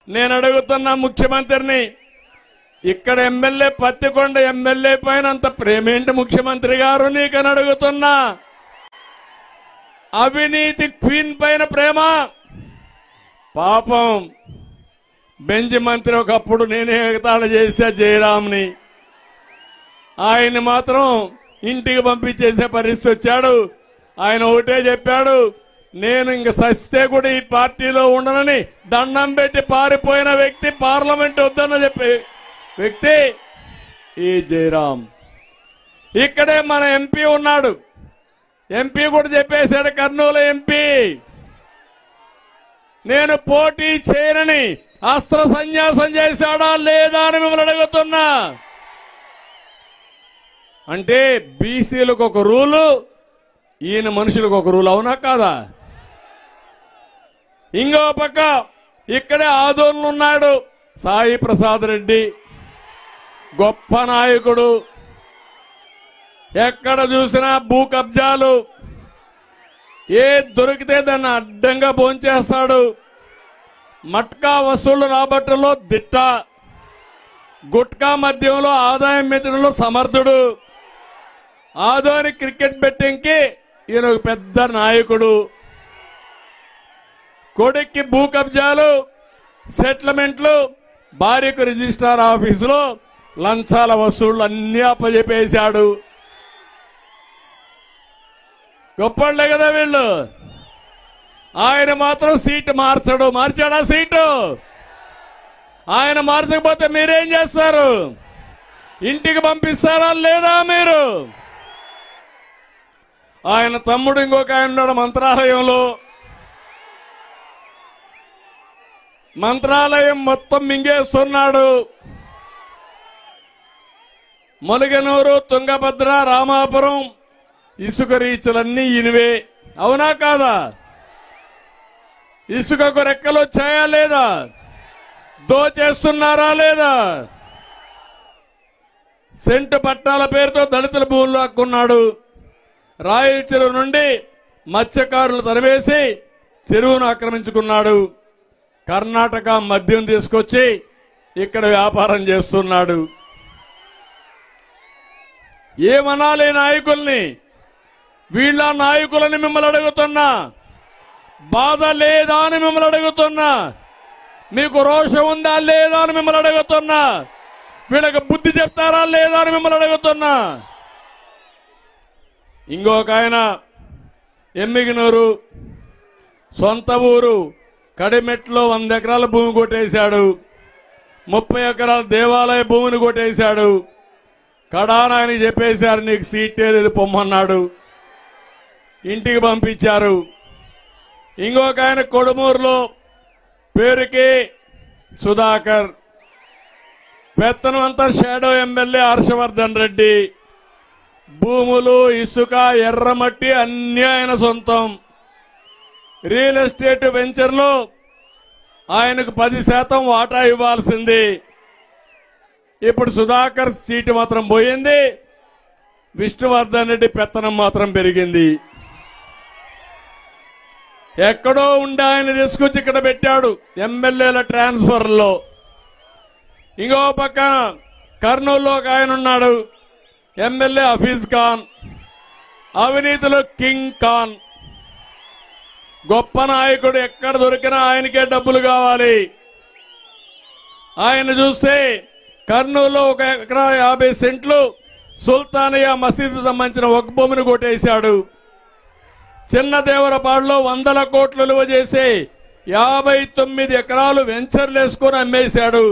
నేను అడుగుతున్నా ముఖ్యమంత్రిని, ఇక్కడ ఎమ్మెల్యే పత్తికొండ ఎమ్మెల్యే పైన అంత ప్రేమేంటి ముఖ్యమంత్రి గారు నీకని అడుగుతున్నా. అవినీతి క్వీన్ పైన ప్రేమ. పాపం బెంజ్ మంత్రి ఒకప్పుడు నేనే ఎగతాళి చేశా జయరాంని. ఆయన మాత్రం ఇంటికి పంపించేసే పరిస్థితి వచ్చాడు. ఆయన ఒకటే చెప్పాడు, నేను ఇంక సస్తే కూడా ఈ పార్టీలో ఉండనని దండం పెట్టి పారిపోయిన వ్యక్తి, పార్లమెంట్ వద్దన్న చెప్పే వ్యక్తి ఈ జయరాం. ఇక్కడే మన ఎంపీ ఉన్నాడు. ఎంపీ కూడా చెప్పేశాడు, కర్నూలు ఎంపీ, నేను పోటీ చేయనని అస్త్ర సన్యాసం చేశాడా లేదా అని మిమ్మల్ని అడుగుతున్నా. అంటే బీసీలకు ఒక రూలు, ఈయన మనుషులకు ఒక రూల్, అవునా కాదా? ఇంకో పక్క ఇక్కడే ఆదోళన ఉన్నాడు సాయి ప్రసాద్ రెడ్డి, గొప్ప నాయకుడు. ఎక్కడ చూసినా భూ కబ్జాలు, ఏ దొరికితే దాన్ని అడ్డంగా భోంచేస్తాడు. మట్కా వసూళ్లు రాబట్టలో దిట్ట, గుట్కా మద్యంలో ఆదాయం పెంచడంలో సమర్థుడు. ఆదోని క్రికెట్ బెట్టింగ్కి ఈయన ఒక పెద్ద నాయకుడు. కొడుక్కి భూ కబ్జాలు, సెటిల్మెంట్లు, భార్యకు రిజిస్ట్రార్ ఆఫీసులో లంచాల వసూళ్లు అన్ని అప్పచెప్పేశాడు. గొప్పళ్లే కదా వీళ్ళు. ఆయన మాత్రం సీటు మార్చడు. మార్చాడా సీటు? ఆయన మార్చకపోతే మీరేం చేస్తారు? ఇంటికి పంపిస్తారా లేదా మీరు? ఆయన తమ్ముడు ఇంకొక ఆయన ఉన్నాడు మంత్రాలయంలో. మంత్రాలయం మొత్తం మింగేస్తున్నాడు. మొలగనూరు, తుంగభద్ర, రామాపురం ఇసుక రీచులన్నీ ఈయనవే, అవునా కాదా? ఇసుకకు రెక్కలు వచ్చాయా లేదా? దోచేస్తున్నారా లేదా? సెంటు పట్టాల పేరుతో దళితుల భూములు హక్కున్నాడు. రాయల చెరువు నుండి మత్స్యకారులు తరివేసి చెరువును ఆక్రమించుకున్నాడు. కర్ణాటక మద్యం తీసుకొచ్చి ఇక్కడ వ్యాపారం చేస్తున్నాడు. ఏమనాలి నాయకుల్ని? వీళ్ళ నాయకులని మిమ్మల్ని అడుగుతున్నా. బాధ లేదా అని మిమ్మల్ని అడుగుతున్నా. మీకు రోషం ఉందా లేదా అని మిమ్మల్ని అడుగుతున్నా. వీళ్ళకి బుద్ధి చెప్తారా లేదా అని మిమ్మల్ని అడుగుతున్నా. ఇంకొక ఆయన ఎమ్మిగినూరు, సొంత ఊరు కడిమెట్లో 100 ఎకరాల భూమి కొట్టేశాడు. 30 ఎకరాల దేవాలయ భూమిని కొట్టేశాడు. కడాన ఆయన చెప్పేశారు, నీకు సీటే లేదు పొమ్మన్నాడు. ఇంటికి పంపించారు. ఇంకొక ఆయన కొడుమూరులో పేరుకి సుధాకర్, పెత్తనం అంతా షాడో ఎమ్మెల్యే హర్షవర్ధన్ రెడ్డి. భూములు, ఇసుక, ఎర్రమట్టి అన్ని ఆయన సొంతం. రియల్ ఎస్టేట్ వెంచర్లో ఆయనకు 10% వాటా ఇవ్వాల్సింది. ఇప్పుడు సుధాకర్ సీటు మాత్రం పోయింది. విష్ణువర్ధన్ రెడ్డి పెత్తనం మాత్రం పెరిగింది. ఎక్కడో ఉండి ఆయన తీసుకొచ్చి ఇక్కడ పెట్టాడు ఎమ్మెల్యేల ట్రాన్స్ఫర్ లో. ఇంకో పక్కన కర్నూలులో ఒక ఆయన ఉన్నాడు, ఎమ్మెల్యే హఫీజ్ ఖాన్, అవినీతిలో కింగ్ ఖాన్. గొప్ప నాయకుడు, ఎక్కడ దొరికినా ఆయనకే డబ్బులు కావాలి. ఆయన చూస్తే కర్నూలులో 1 ఎకరా 50 సెంట్లు సుల్తానియా మసీదు సంబంధించిన ఒక భూమిని కొట్టేశాడు. చిన్నదేవరపాడులో 100 కోట్లు విలువ చేసే 59 ఎకరాలు వెంచర్లు వేసుకొని అమ్మేశాడు.